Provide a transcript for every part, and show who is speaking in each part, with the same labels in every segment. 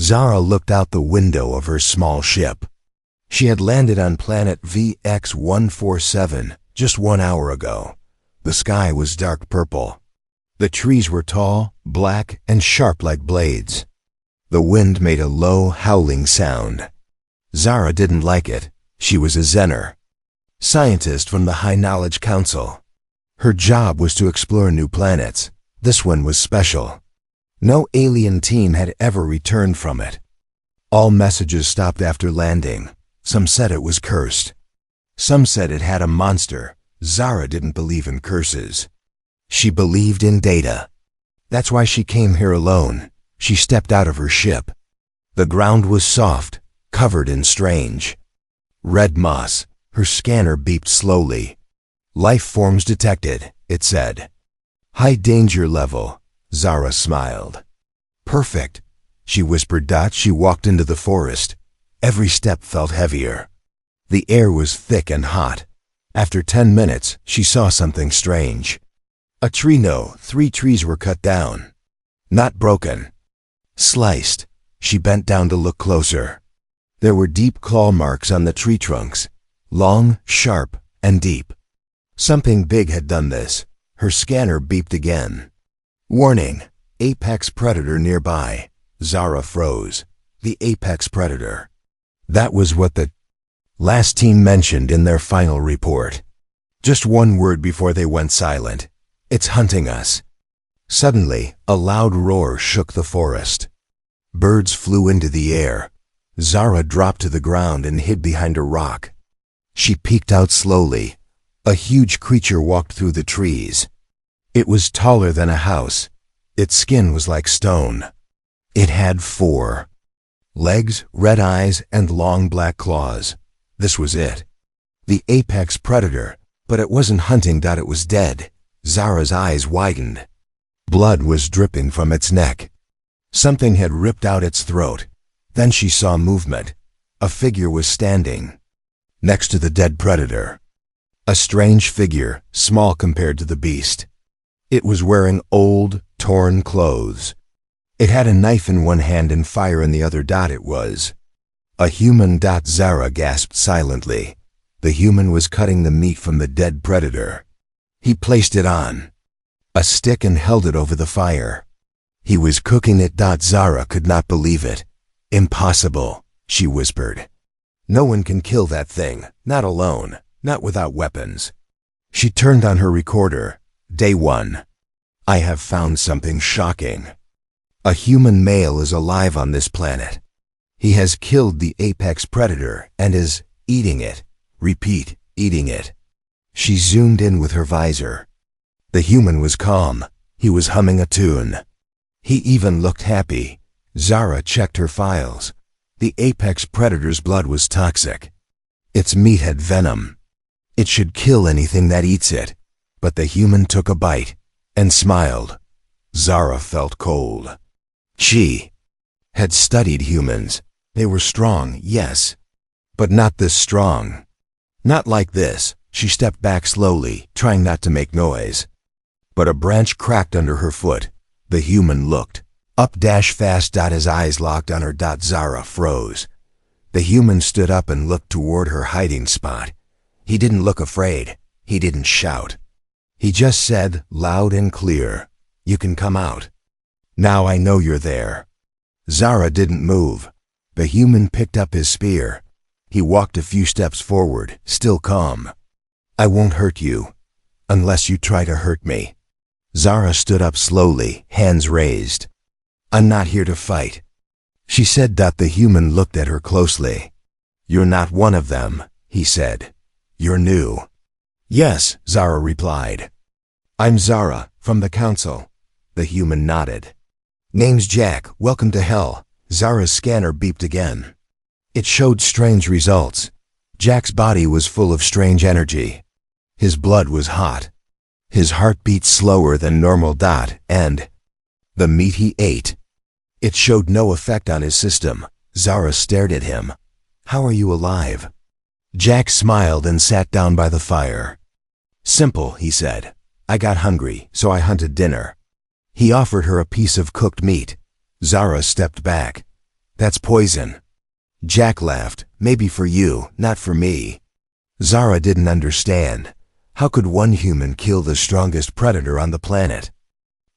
Speaker 1: Zara looked out the window of her small ship. She had landed on planet VX-147 just 1 hour ago. The sky was dark purple. The trees were tall, black, and sharp like blades. The wind made a low, howling sound. Zara didn't like it. She was a Zener, scientist from the High Knowledge Council. Her job was to explore new planets. This one was special. No alien team had ever returned from it. All messages stopped after landing. Some said it was cursed. Some said it had a monster. Zara didn't believe in curses. She believed in data. That's why she came here alone. She stepped out of her ship. The ground was soft, covered in strange red moss. Her scanner beeped slowly. Life forms detected, it said. High danger level. Zara smiled. Perfect, she whispered. She walked into the forest. Every step felt heavier. The air was thick and hot. After 10 minutes, she saw something strange. A tree. No, 3 trees were cut down. Not broken. Sliced. She bent down to look closer. There were deep claw marks on the tree trunks. Long, sharp, and deep. Something big had done this. Her scanner beeped again. Warning, apex predator nearby. Zara froze. The apex predator. That was what the last team mentioned in their final report. Just one word before they went silent. It's hunting us. Suddenly, a loud roar shook the forest. Birds flew into the air. Zara dropped to the ground and hid behind a rock. She peeked out slowly. A huge creature walked through the trees. It was taller than a house. Its skin was like stone. It had 4 legs, red eyes, and long black claws. This was it. The apex predator, but it wasn't hunting. It was dead. Zara's eyes widened. Blood was dripping from its neck. Something had ripped out its throat. Then she saw movement. A figure was standing next to the dead predator. A strange figure, small compared to the beast. It was wearing old, torn clothes. It had a knife in one hand and fire in the other. It was a human. Zara gasped silently. The human was cutting the meat from the dead predator. He placed it on a stick and held it over the fire. He was cooking it. Zara could not believe it. Impossible, she whispered. No one can kill that thing, not alone, not without weapons. She turned on her recorder. Day 1. I have found something shocking. A human male is alive on this planet. He has killed the apex predator and is eating it. Repeat, eating it. She zoomed in with her visor. The human was calm. He was humming a tune. He even looked happy. Zara checked her files. The apex predator's blood was toxic. Its meat had venom. It should kill anything that eats it. But the human took a bite and smiled. Zara felt cold. She had studied humans. They were strong, yes, but not this strong. Not like this. She stepped back slowly, trying not to make noise. But a branch cracked under her foot. The human looked up fast. His eyes locked on her. Zara froze. The human stood up and looked toward her hiding spot. He didn't look afraid. He didn't shout. He just said, loud and clear, "You can come out. Now I know you're there." Zara didn't move. The human picked up his spear. He walked a few steps forward, still calm. "I won't hurt you, unless you try to hurt me." Zara stood up slowly, hands raised. "I'm not here to fight," she said. The human looked at her closely. "You're not one of them," he said. "You're new." "Yes," Zara replied. "I'm Zara, from the council." The human nodded. "Name's Jack, welcome to hell." Zara's scanner beeped again. It showed strange results. Jack's body was full of strange energy. His blood was hot. His heart beat slower than normal. And the meat he ate, it showed no effect on his system. Zara stared at him. "How are you alive?" Jack smiled and sat down by the fire. "Simple," he said. "I got hungry, so I hunted dinner." He offered her a piece of cooked meat. Zara stepped back. That's poison. Jack laughed. Maybe for you, not for me. Zara didn't understand. How could one human kill the strongest predator on the planet?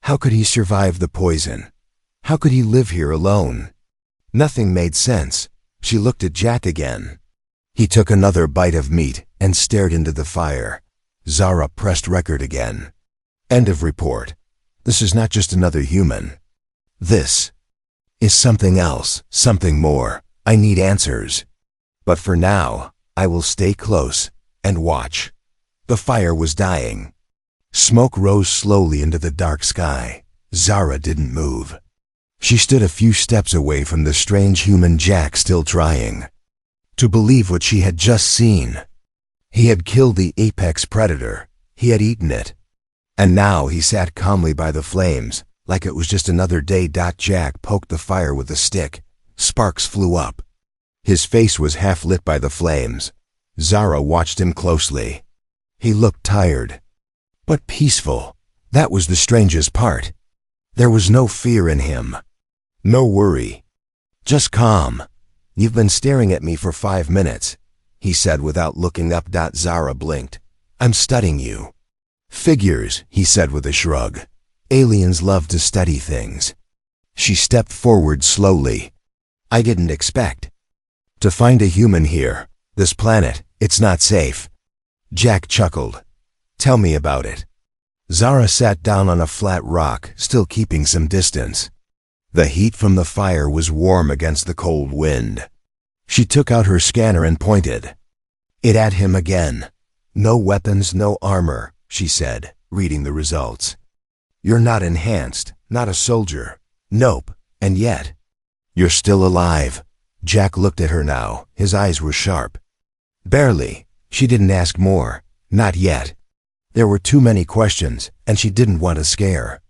Speaker 1: How could he survive the poison? How could he live here alone? Nothing made sense. She looked at Jack again. He took another bite of meat and stared into the fire. Zara pressed record again. End of report. This is not just another human. This is something else, something more. I need answers. But for now, I will stay close and watch. The fire was dying. Smoke rose slowly into the dark sky. Zara didn't move. She stood a few steps away from the strange human Jack, still trying to believe what she had just seen. He had killed the apex predator. He had eaten it. And now he sat calmly by the flames, like it was just another day. Jack poked the fire with a stick. Sparks flew up. His face was half lit by the flames. Zara watched him closely. He looked tired, but peaceful. That was the strangest part. There was no fear in him. No worry. Just calm. You've been staring at me for 5 minutes, he said without looking up. Zara blinked. I'm studying you. Figures, he said with a shrug. Aliens love to study things. She stepped forward slowly. I didn't expect to find a human here. This planet, it's not safe. Jack chuckled. Tell me about it. Zara sat down on a flat rock, still keeping some distance. The heat from the fire was warm against the cold wind. She took out her scanner and pointed it at him again. No weapons, no armor, she said, reading the results. You're not enhanced, not a soldier. Nope, and yet you're still alive. Jack looked at her now. His eyes were sharp. Barely. She didn't ask more. Not yet. There were too many questions, and she didn't want to scare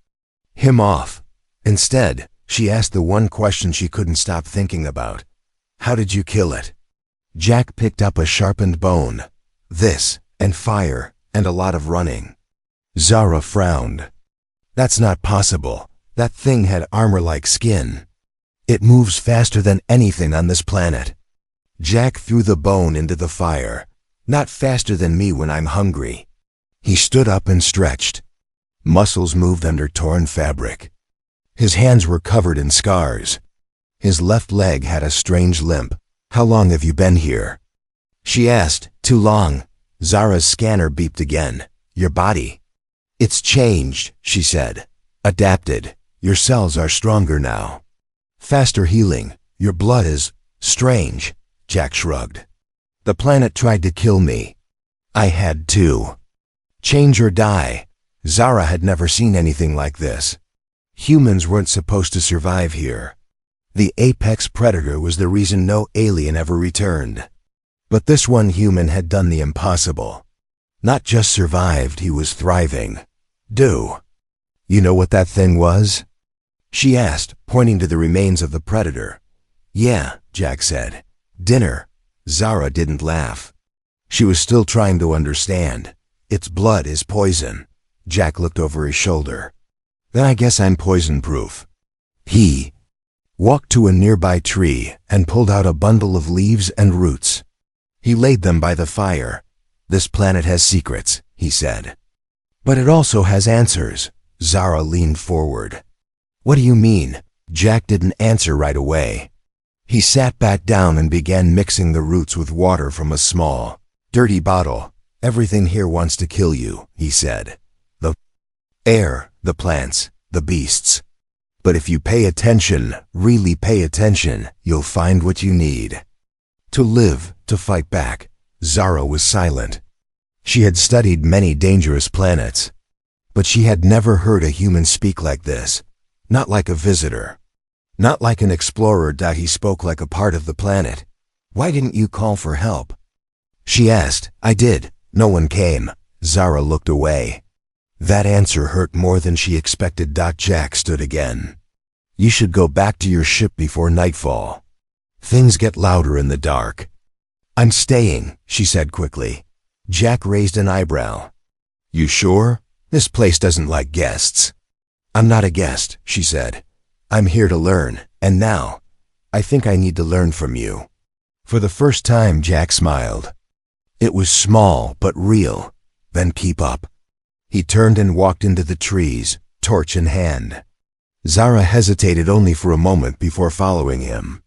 Speaker 1: him off. Instead, she asked the one question she couldn't stop thinking about. How did you kill it? Jack picked up a sharpened bone. This, and fire, and a lot of running. Zara frowned. That's not possible. That thing had armor like skin. It moves faster than anything on this planet. Jack threw the bone into the fire. Not faster than me when I'm hungry. He stood up and stretched. Muscles moved under torn fabric. His hands were covered in scars. His left leg had a strange limp. How long have you been here? She asked. Too long. Zara's scanner beeped again. Your body. It's changed, she said. Adapted. Your cells are stronger now. Faster healing. Your blood is strange. Jack shrugged. The planet tried to kill me. I had to. Change or die. Zara had never seen anything like this. Humans weren't supposed to survive here. The apex predator was the reason no alien ever returned. But this one human had done the impossible. Not just survived, he was thriving. You know what that thing was? She asked, pointing to the remains of the predator. Yeah, Jack said. Dinner. Zara didn't laugh. She was still trying to understand. Its blood is poison. Jack looked over his shoulder. Then I guess I'm poison-proof. He walked to a nearby tree and pulled out a bundle of leaves and roots. He laid them by the fire. This planet has secrets, he said. But it also has answers. Zara leaned forward. What do you mean? Jack didn't answer right away. He sat back down and began mixing the roots with water from a small, dirty bottle. Everything here wants to kill you, he said. The air, the plants, the beasts. But if you pay attention, really pay attention, you'll find what you need. To live, to fight back. Zara was silent. She had studied many dangerous planets, but she had never heard a human speak like this. Not like a visitor. Not like an explorer. He spoke like a part of the planet. Why didn't you call for help? She asked. I did. No one came. Zara looked away. That answer hurt more than she expected. Jack stood again. You should go back to your ship before nightfall. Things get louder in the dark. I'm staying, she said quickly. Jack raised an eyebrow. You sure? This place doesn't like guests. I'm not a guest, she said. I'm here to learn, and now, I think I need to learn from you." For the first time, Jack smiled. It was small but real. "Then keep up." He turned and walked into the trees, torch in hand. Zara hesitated only for a moment before following him.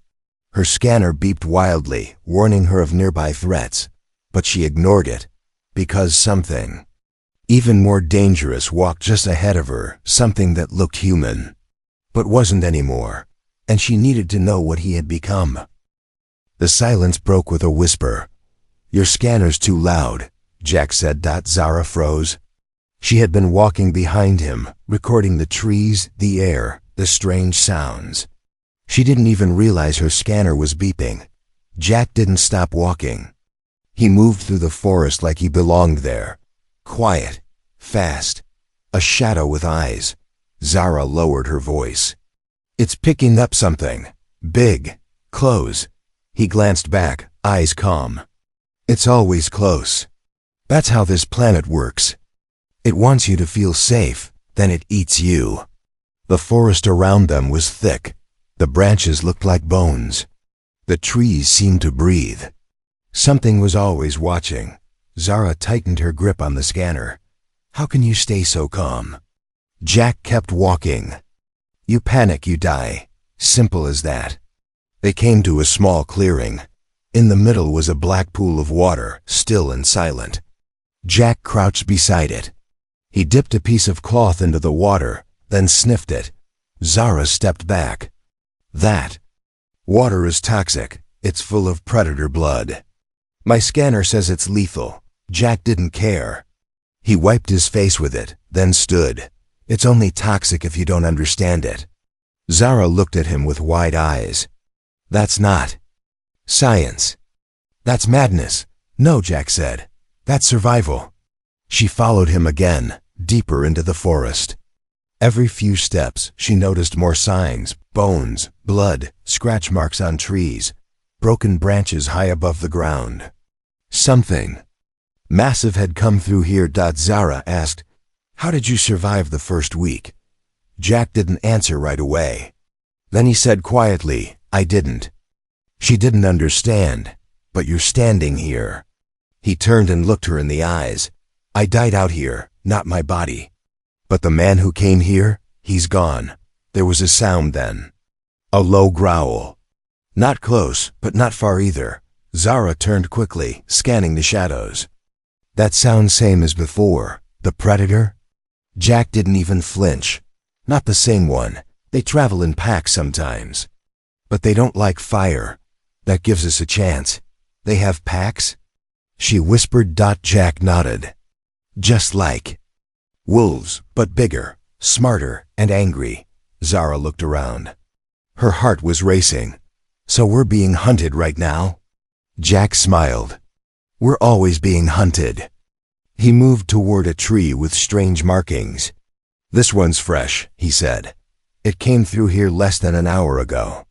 Speaker 1: Her scanner beeped wildly, warning her of nearby threats, but she ignored it, because something even more dangerous walked just ahead of her, something that looked human, but wasn't anymore, and she needed to know what he had become. The silence broke with a whisper. "Your scanner's too loud," Jack said. Zara froze. She had been walking behind him, recording the trees, the air, the strange sounds. She didn't even realize her scanner was beeping. Jack didn't stop walking. He moved through the forest like he belonged there. Quiet, fast, a shadow with eyes. Zara lowered her voice. "It's picking up something. Big. Close." He glanced back, eyes calm. "It's always close. That's how this planet works. It wants you to feel safe, then it eats you." The forest around them was thick. The branches looked like bones. The trees seemed to breathe. Something was always watching. Zara tightened her grip on the scanner. "How can you stay so calm?" Jack kept walking. "You panic, you die. Simple as that." They came to a small clearing. In the middle was a black pool of water, still and silent. Jack crouched beside it. He dipped a piece of cloth into the water, then sniffed it. Zara stepped back. "That water is toxic. It's full of predator blood." "My scanner says it's lethal." Jack didn't care. He wiped his face with it, then stood. "It's only toxic if you don't understand it." Zara looked at him with wide eyes. "That's not science. That's madness." "No," Jack said. "That's survival." She followed him again, deeper into the forest. Every few steps, she noticed more signs: bones, blood, scratch marks on trees, broken branches high above the ground. Something massive had come through here. Zara asked, "How did you survive the first week?" Jack didn't answer right away. Then he said quietly, "I didn't." She didn't understand. "But you're standing here." He turned and looked her in the eyes. "I died out here, not my body. But the man who came here, he's gone." There was a sound then. A low growl. Not close, but not far either. Zara turned quickly, scanning the shadows. "That sounds same as before. The predator?" Jack didn't even flinch. "Not the same one. They travel in packs sometimes. But they don't like fire. That gives us a chance." "They have packs?" she whispered. Jack nodded. "Just like wolves, but bigger, smarter, and angry." Zara looked around. Her heart was racing. "So we're being hunted right now?" Jack smiled. "We're always being hunted." He moved toward a tree with strange markings. "This one's fresh," he said. "It came through here less than an hour ago."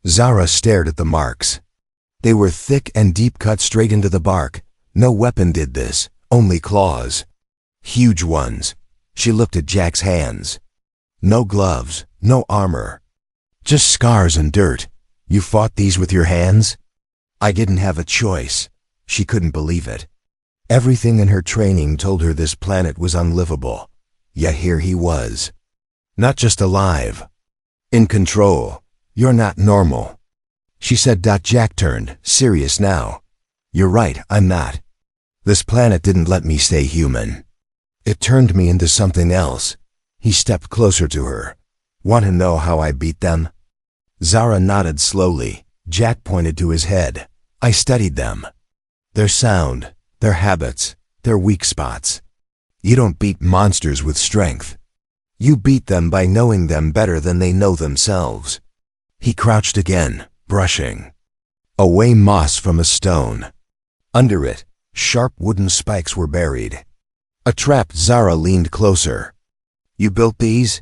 Speaker 1: Zara stared at the marks. They were thick and deep, cut straight into the bark. No weapon did this, only claws. Huge ones. She looked at Jack's hands. No gloves, no armor. Just scars and dirt. "You fought these with your hands?" "I didn't have a choice." She couldn't believe it. Everything in her training told her this planet was unlivable. Yet here he was. Not just alive. In control. "You're not normal," she said. Jack turned, serious now. "You're right, I'm not. This planet didn't let me stay human. It turned me into something else." He stepped closer to her. "Want to know how I beat them?" Zara nodded slowly. Jack pointed to his head. "I studied them. Their sound, their habits, their weak spots. You don't beat monsters with strength. You beat them by knowing them better than they know themselves." He crouched again, brushing away moss from a stone. Under it, sharp wooden spikes were buried. A trap. Zara leaned closer. "You built these?"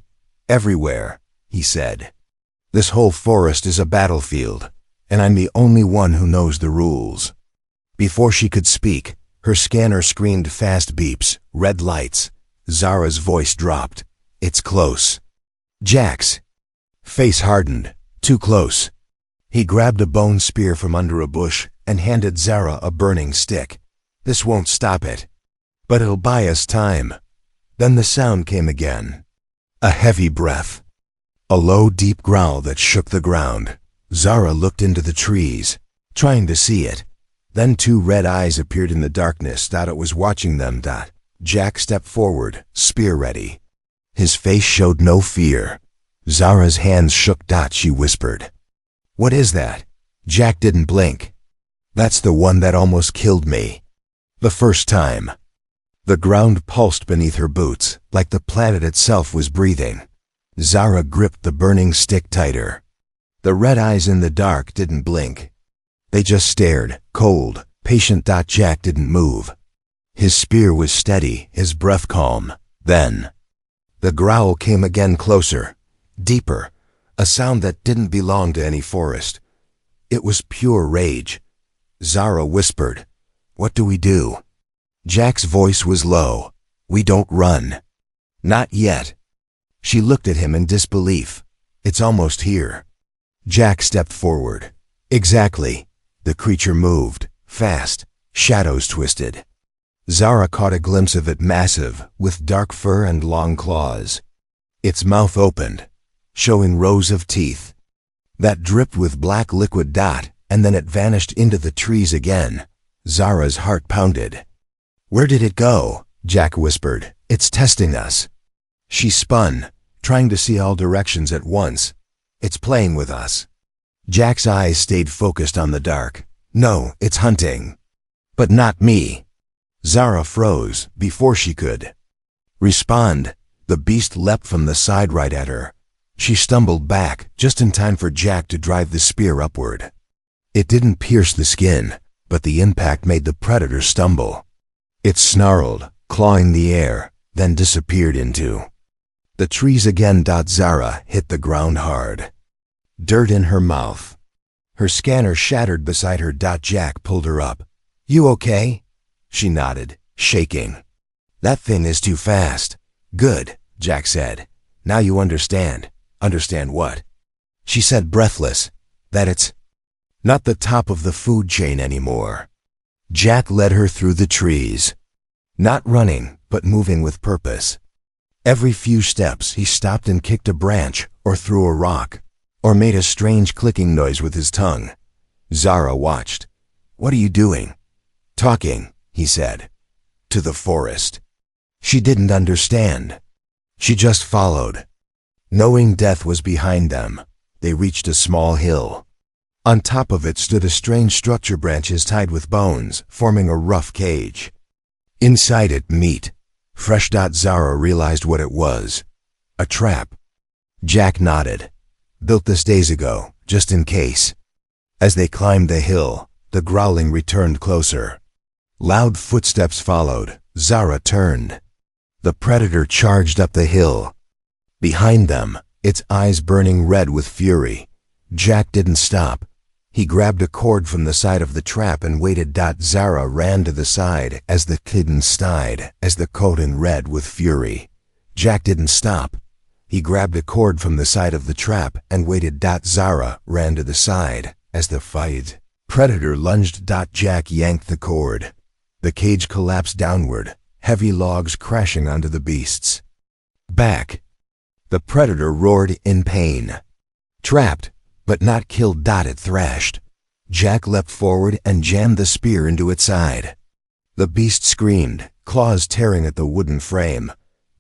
Speaker 1: "Everywhere," he said. "This whole forest is a battlefield, and I'm the only one who knows the rules." Before she could speak, her scanner screamed fast beeps, red lights. Zara's voice dropped. "It's close." Jack's face hardened. "Too close." He grabbed a bone spear from under a bush and handed Zara a burning stick. "This won't stop it, but it'll buy us time." Then the sound came again. A heavy breath. A low, deep growl that shook the ground. Zara looked into the trees, trying to see it. Then two red eyes appeared in the darkness. It was watching them. Jack stepped forward, spear ready. His face showed no fear. Zara's hands shook. She whispered, "What is that?" Jack didn't blink. "That's the one that almost killed me. The first time." The ground pulsed beneath her boots, like the planet itself was breathing. Zara gripped the burning stick tighter. The red eyes in the dark didn't blink. They just stared, cold, patient. Jack didn't move. His spear was steady, his breath calm. Then the growl came again, closer, deeper, a sound that didn't belong to any forest. It was pure rage. Zara whispered, "What do we do?" Jack's voice was low. "We don't run." "Not yet." She looked at him in disbelief. "It's almost here." Jack stepped forward. "Exactly." The creature moved, fast, shadows twisted. Zara caught a glimpse of it, massive, with dark fur and long claws. Its mouth opened, showing rows of teeth that dripped with black liquid. And then it vanished into the trees again. Zara's heart pounded. "Where did it go?" Jack whispered. "It's testing us." She spun, trying to see all directions at once. "It's playing with us." Jack's eyes stayed focused on the dark. "No, it's hunting. But not me." Zara froze before she could respond. The beast leapt from the side right at her. She stumbled back, just in time for Jack to drive the spear upward. It didn't pierce the skin, but the impact made the predator stumble. It snarled, clawing the air, then disappeared into the trees again. Zara hit the ground hard, dirt in her mouth. Her scanner shattered beside her. Jack pulled her up. "You okay?" She nodded, shaking. "That thing is too fast." "Good," Jack said. "Now you understand." "Understand what?" She said, breathless. "That it's not the top of the food chain anymore." Jack led her through the trees, not running, but moving with purpose. Every few steps he stopped and kicked a branch, or threw a rock, or made a strange clicking noise with his tongue. Zara watched. "What are you doing?" "Talking," he said. "To the forest." She didn't understand. She just followed. Knowing death was behind them, they reached a small hill. On top of it stood a strange structure, branches tied with bones, forming a rough cage. Inside it, meat. Fresh. Zara realized what it was. A trap. Jack nodded. "Built this days ago, just in case." As they climbed the hill, the growling returned closer. Loud footsteps followed. Zara turned. The predator charged up the hill. Behind them, its eyes burning red with fury. Jack didn't stop. He grabbed a cord from the side of the trap and waited. Zara ran to the side as the kitten sighed, as the coat in red with fury. Jack didn't stop. He grabbed a cord from the side of the trap and waited. Zara ran to the side as the fight predator lunged. Jack yanked the cord. The cage collapsed downward, heavy logs crashing onto the beasts. Back. The predator roared in pain. Trapped, but not killed. It thrashed. Jack leapt forward and jammed the spear into its side. The beast screamed, claws tearing at the wooden frame.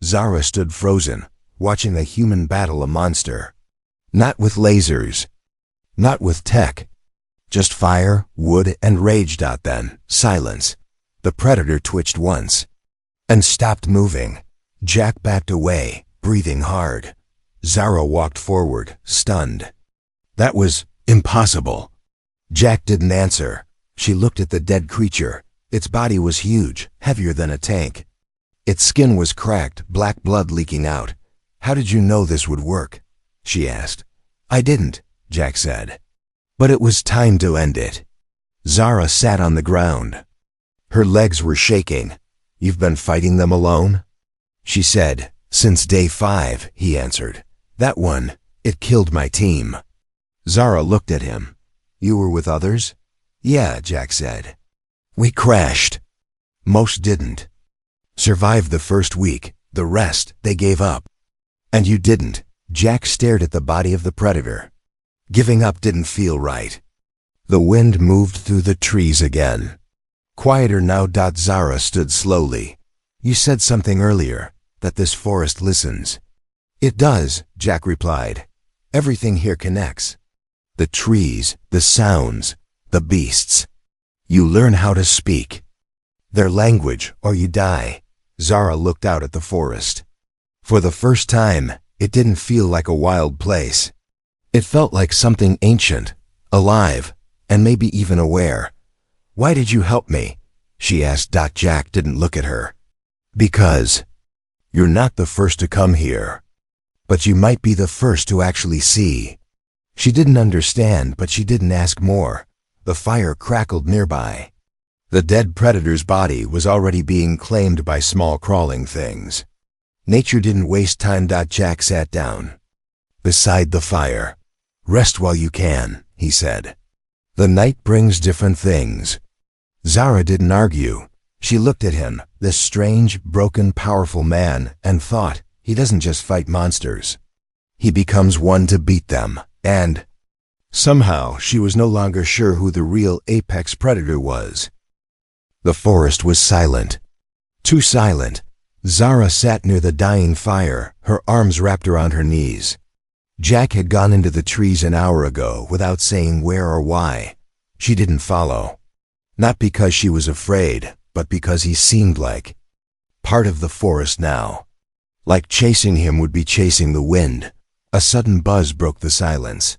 Speaker 1: Zara stood frozen, watching a human battle a monster. Not with lasers. Not with tech. Just fire, wood, and rage. Then, silence. The predator twitched once and stopped moving. Jack backed away, breathing hard. Zara walked forward, stunned. That was impossible. Jack didn't answer. She looked at the dead creature. Its body was huge, heavier than a tank. Its skin was cracked, black blood leaking out. "How did you know this would work?" she asked. "I didn't," Jack said. "But it was time to end it." Zara sat on the ground. Her legs were shaking. "You've been fighting them alone?" She said. "Since day 5, he answered. "That one, it killed my team." Zara looked at him. You were with others? Yeah, Jack said. We crashed. Most didn't. Survived the first week. The rest, they gave up. And you didn't. Jack stared at the body of the predator. Giving up didn't feel right. The wind moved through the trees again. Quieter now. Zara stood slowly. You said something earlier, that this forest listens. It does, Jack replied. Everything here connects. The trees, the sounds, the beasts. You learn how to speak. Their language, or you die. Zara looked out at the forest. For the first time, it didn't feel like a wild place. It felt like something ancient, alive, and maybe even aware. Why did you help me? She asked. Jack didn't look at her. Because you're not the first to come here. But you might be the first to actually see. She didn't understand, but she didn't ask more. The fire crackled nearby. The dead predator's body was already being claimed by small crawling things. Nature didn't waste time. Jack sat down beside the fire. Rest while you can, he said. The night brings different things. Zara didn't argue. She looked at him, this strange, broken, powerful man, and thought, he doesn't just fight monsters. He becomes one to beat them, and somehow she was no longer sure who the real apex predator was. The forest was silent. Too silent. Zara sat near the dying fire, her arms wrapped around her knees. Jack had gone into the trees an hour ago without saying where or why. She didn't follow. Not because she was afraid, but because he seemed like part of the forest now. Like chasing him would be chasing the wind. A sudden buzz broke the silence.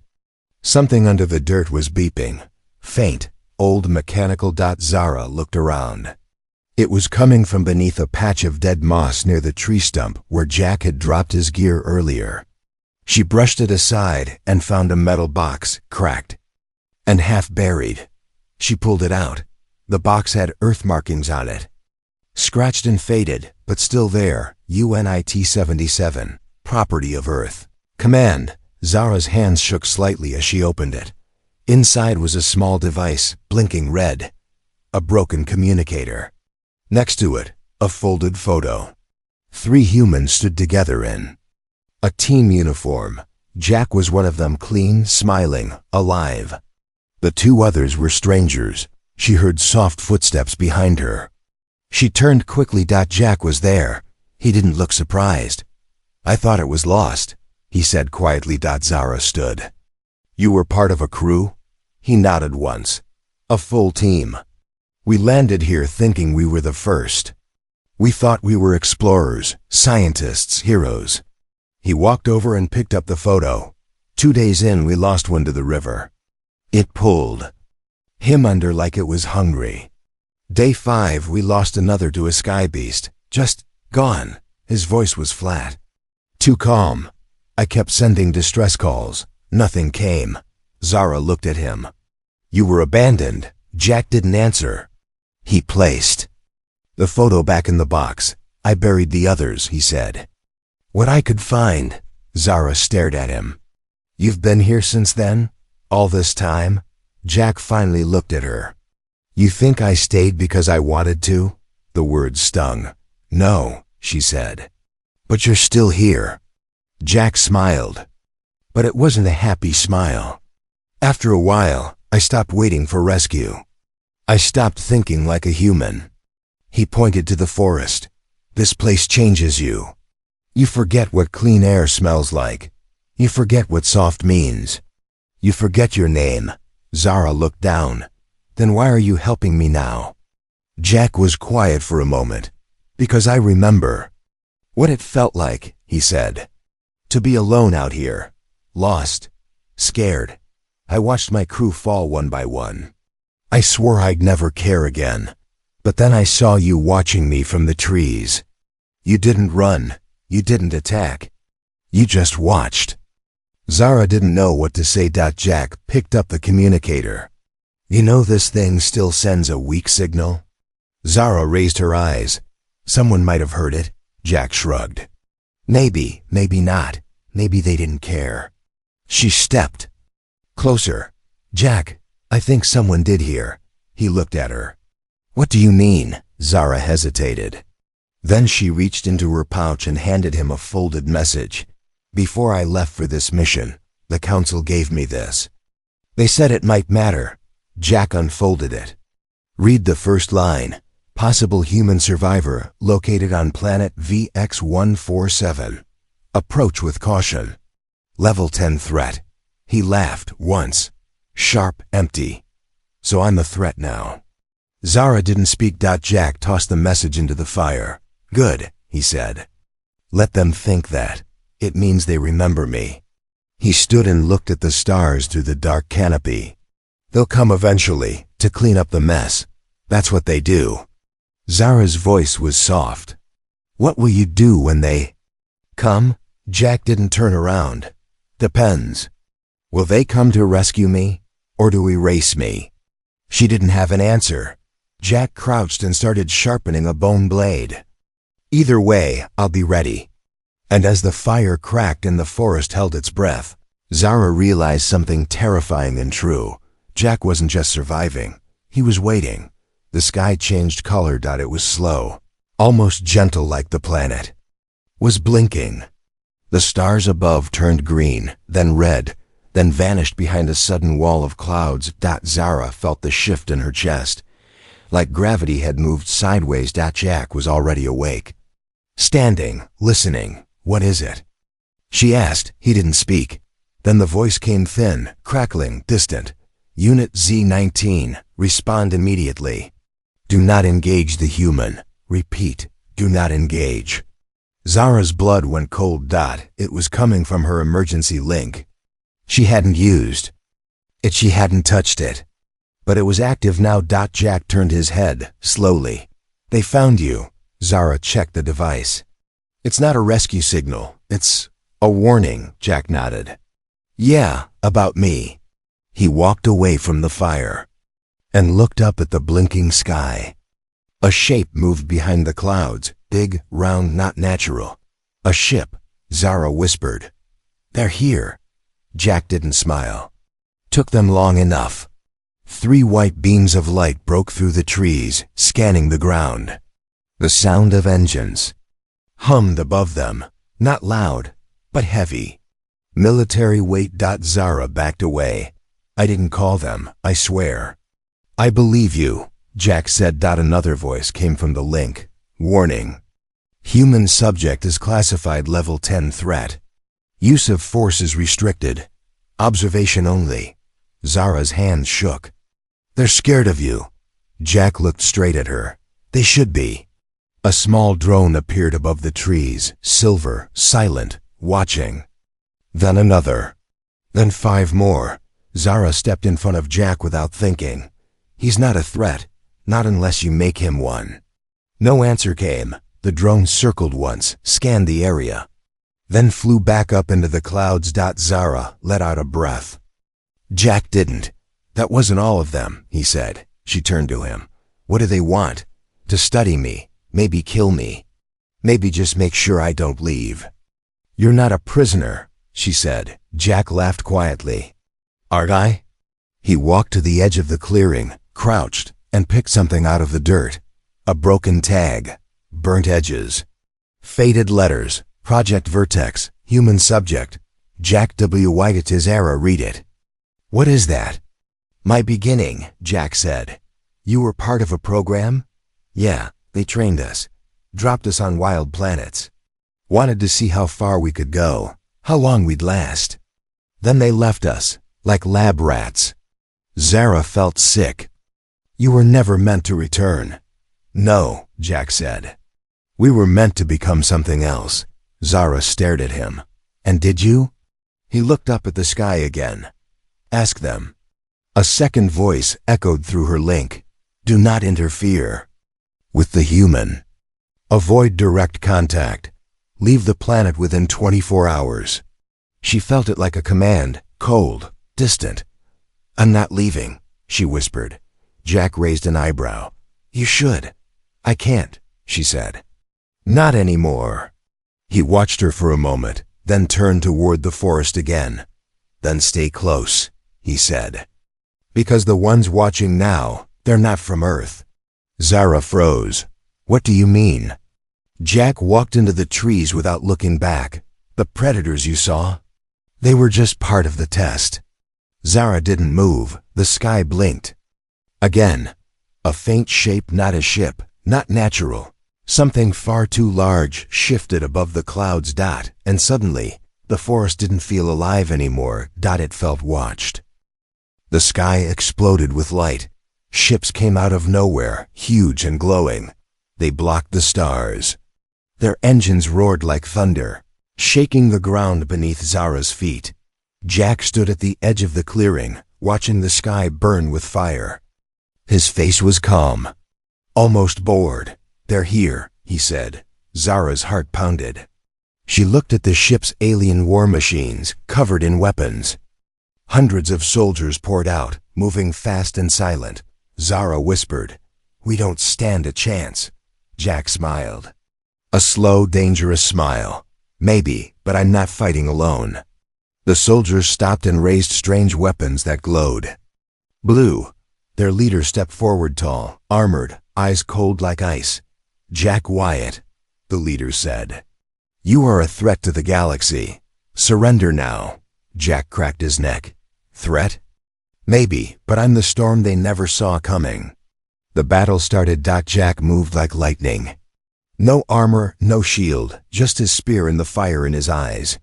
Speaker 1: Something under the dirt was beeping. Faint, old mechanical. Zara looked around. It was coming from beneath a patch of dead moss near the tree stump where Jack had dropped his gear earlier. She brushed it aside and found a metal box, cracked and half buried. She pulled it out. The box had earth markings on it. Scratched and faded, but still there. UNIT 77, property of Earth. Command. Zara's hands shook slightly as she opened it. Inside was a small device, blinking red. A broken communicator. Next to it, a folded photo. 3 humans stood together in a team uniform. Jack was one of them, clean, smiling, alive. The 2 others were strangers. She heard soft footsteps behind her. She turned quickly. Jack was there. He didn't look surprised. I thought it was lost, he said quietly. Zara stood. You were part of a crew? He nodded once. A full team. We landed here thinking we were the first. We thought we were explorers, scientists, heroes. He walked over and picked up the photo. 2 days in, we lost one to the river. It pulled him under like it was hungry. Day 5, we lost another to a sky beast. Just gone. His voice was flat. Too calm. I kept sending distress calls. Nothing came. Zara looked at him. You were abandoned. Jack didn't answer. He placed the photo back in the box. I buried the others, he said. What I could find. Zara stared at him. You've been here since then? All this time? Jack finally looked at her. You think I stayed because I wanted to? The words stung. No, she said. But you're still here. Jack smiled. But it wasn't a happy smile. After a while, I stopped waiting for rescue. I stopped thinking like a human. He pointed to the forest. This place changes you. You forget what clean air smells like. You forget what soft means. You forget your name. Zara looked down. Then why are you helping me now? Jack was quiet for a moment. Because I remember what it felt like, he said. To be alone out here. Lost. Scared. I watched my crew fall one by one. I swore I'd never care again. But then I saw you watching me from the trees. You didn't run. You didn't attack. You just watched. Zara didn't know what to say. Jack picked up the communicator. You know this thing still sends a weak signal? Zara raised her eyes. Someone might have heard it. Jack shrugged. Maybe, maybe not. Maybe they didn't care. She stepped closer. Jack, I think someone did here. He looked at her. What do you mean? Zara hesitated. Then she reached into her pouch and handed him a folded message. Before I left for this mission, the council gave me this. They said it might matter. Jack unfolded it. Read the first line. Possible human survivor located on planet VX147. Approach with caution. Level 10 threat. He laughed once. Sharp, empty. So I'm a threat now. Zara didn't speak. Jack tossed the message into the fire. Good, he said. Let them think that. It means they remember me. He stood and looked at the stars through the dark canopy. They'll come eventually, to clean up the mess. That's what they do. Zara's voice was soft. What will you do when they come? Jack didn't turn around. Depends. Will they come to rescue me, or to erase me? She didn't have an answer. Jack crouched and started sharpening a bone blade. Either way, I'll be ready. And as the fire cracked and the forest held its breath, Zara realized something terrifying and true. Jack wasn't just surviving. He was waiting. The sky changed color. It was slow, almost gentle like the planet was blinking. The stars above turned green, then red, then vanished behind a sudden wall of clouds. Zara felt the shift in her chest. Like gravity had moved sideways. Jack was already awake. Standing, listening. What is it? She asked. He didn't speak. Then the voice came thin, crackling, distant. Unit Z-19, respond immediately. Do not engage the human. Repeat, do not engage. Zara's blood went cold. It was coming from her emergency link. She hadn't used it. She hadn't touched it. But it was active now. Jack turned his head, slowly. They found you. Zara checked the device. It's not a rescue signal. It's a warning, Jack nodded. Yeah, about me. He walked away from the fire and looked up at the blinking sky. A shape moved behind the clouds, big, round, not natural. A ship, Zara whispered. They're here. Jack didn't smile. Took them long enough. 3 white beams of light broke through the trees, scanning the ground. The sound of engines hummed above them, not loud, but heavy. Military weight. Zara backed away. I didn't call them, I swear. I believe you, Jack said. Another voice came from the link. Warning. Human subject is classified level 10 threat. Use of force is restricted. Observation only. Zara's hands shook. They're scared of you. Jack looked straight at her. They should be. A small drone appeared above the trees, silver, silent, watching. Then another. Then 5 more. Zara stepped in front of Jack without thinking. He's not a threat, not unless you make him one. No answer came. The drone circled once, scanned the area, then flew back up into the clouds. Zara let out a breath. Jack didn't. That wasn't all of them, he said. She turned to him. What do they want? To study me. Maybe kill me. Maybe just make sure I don't leave. You're not a prisoner, she said. Jack laughed quietly. Aren't I? He walked to the edge of the clearing, crouched, and picked something out of the dirt. A broken tag. Burnt edges. Faded letters. Project Vertex. Human subject. Jack W. White. It's his era. Read it. What is that? My beginning, Jack said. You were part of a program? Yeah. They trained us, dropped us on wild planets. Wanted to see how far we could go, how long we'd last. Then they left us, like lab rats. Zara felt sick. You were never meant to return. No, Jack said. We were meant to become something else. Zara stared at him. And did you? He looked up at the sky again. Ask them. A second voice echoed through her link. Do not interfere with the human. Avoid direct contact. Leave the planet within 24 hours. She felt it like a command, cold, distant. I'm not leaving, she whispered. Jack raised an eyebrow. You should. I can't, she said. Not anymore. He watched her for a moment, then turned toward the forest again. Then stay close, he said. Because the ones watching now, they're not from Earth. Zara froze. What do you mean? Jack walked into the trees without looking back. The predators you saw? They were just part of the test. Zara didn't move. The sky blinked. Again. A faint shape, not a ship, not natural. Something far too large shifted above the clouds. And suddenly, the forest didn't feel alive anymore. It felt watched. The sky exploded with light. Ships came out of nowhere, huge and glowing. They blocked the stars. Their engines roared like thunder, shaking the ground beneath Zara's feet. Jack stood at the edge of the clearing, watching the sky burn with fire. His face was calm, almost bored. They're here, he said. Zara's heart pounded. She looked at the ship's alien war machines, covered in weapons. Hundreds of soldiers poured out, moving fast and silent. Zara whispered, "We don't stand a chance." Jack smiled. A slow, dangerous smile. "Maybe, but I'm not fighting alone." The soldiers stopped and raised strange weapons that glowed. Blue. Their leader stepped forward, tall, armored, eyes cold like ice. "Jack Wyatt," the leader said. "You are a threat to the galaxy. Surrender now." Jack cracked his neck. "Threat? Maybe, but I'm the storm they never saw coming." The battle started. Jack moved like lightning. No armor, no shield, just his spear and the fire in his eyes.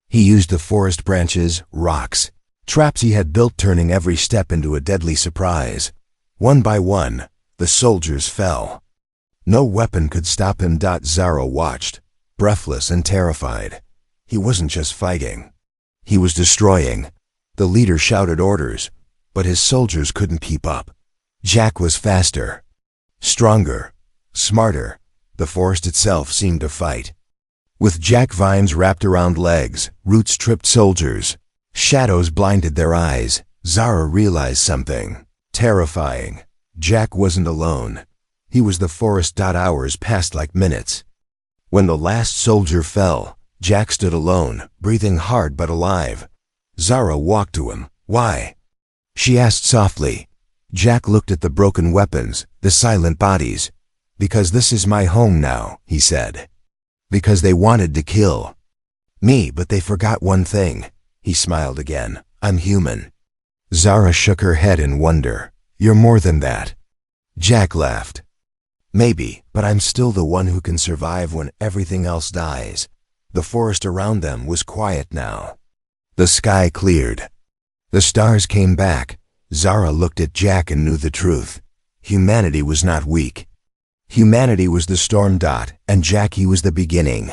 Speaker 1: He used the forest branches, rocks, traps he had built, turning every step into a deadly surprise. One by one, the soldiers fell. No weapon could stop him. Zara watched, breathless and terrified. He wasn't just fighting. He was destroying. The leader shouted orders, but his soldiers couldn't keep up. Jack was faster, stronger, smarter. The forest itself seemed to fight. With Jack vines wrapped around legs, roots tripped soldiers. Shadows blinded their eyes. Zara realized something terrifying. Jack wasn't alone. He was the forest. Hours passed like minutes. When the last soldier fell, Jack stood alone, breathing hard but alive. Zara walked to him. "Why?" she asked softly. Jack looked at the broken weapons, the silent bodies. "Because this is my home now," he said. "Because they wanted to kill me, but they forgot one thing." He smiled again. "I'm human." Zara shook her head in wonder. "You're more than that." Jack laughed. "Maybe, but I'm still the one who can survive when everything else dies." The forest around them was quiet now. The sky cleared. The stars came back. Zara looked at Jack and knew the truth. Humanity was not weak. Humanity was the storm. And Jack, he was the beginning.